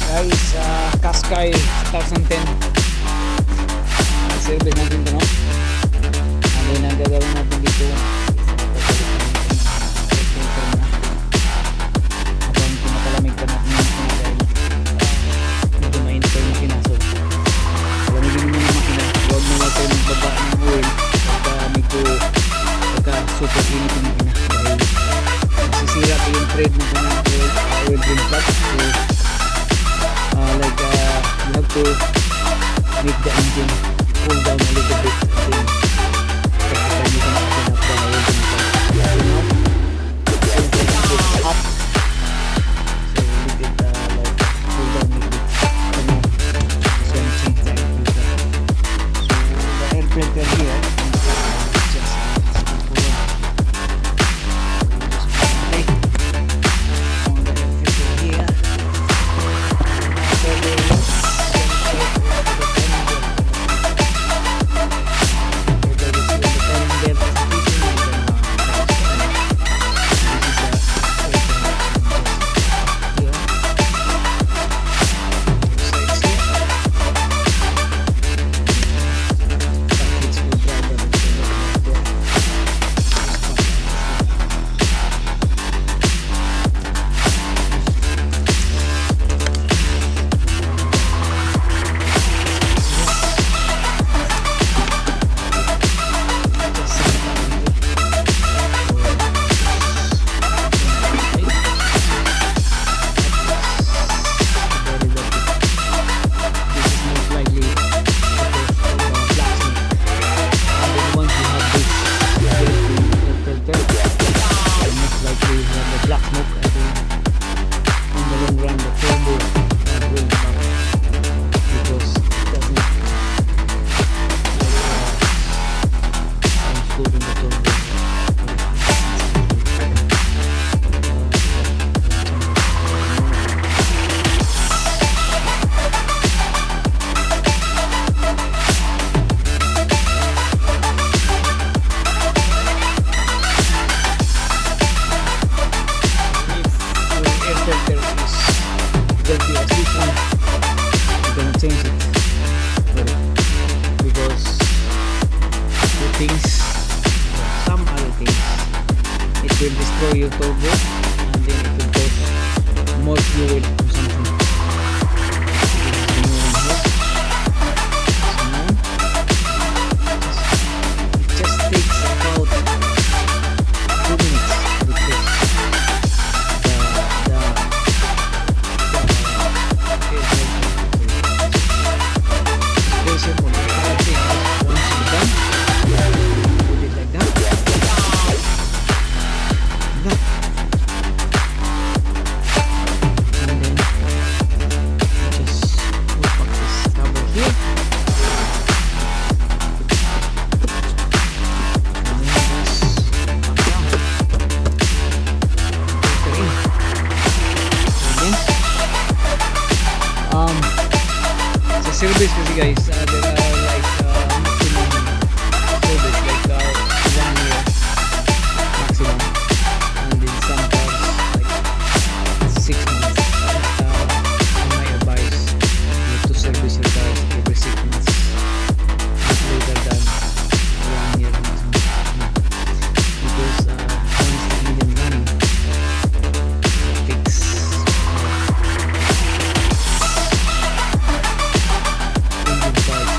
Guys, qasqhai 2010. Service natin ito, no? Ano yung nagagawin natin dito? Habang pinakalamig pa natin yung makina dahil medyo mainit pa yung makina. So palamigin mo yung makina. Huwag na lang tayo magbaba ng oil pagka super init yung makina dahil masisira pa yung thread ng kanyang oil drain plug. So you have to make the engine cool down a little bit and then every time you can open up the oil drain plug. You know, since the engine is hot, so we get cool down a little bit. So I'm change the air filter. So the air filter here change it because the things, some other things, it will destroy your turbo and then it will cause more fuel consumption. It just takes about 2 minutes to replace service kasi guys, there are like maximum service like 1 year maximum, and in some cars like 6 months. On my advice, you have to service your cars every 6 months, not later than 1 year maximum, because once the engine running, it takes engine parts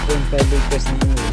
2.5 liters na yung weight.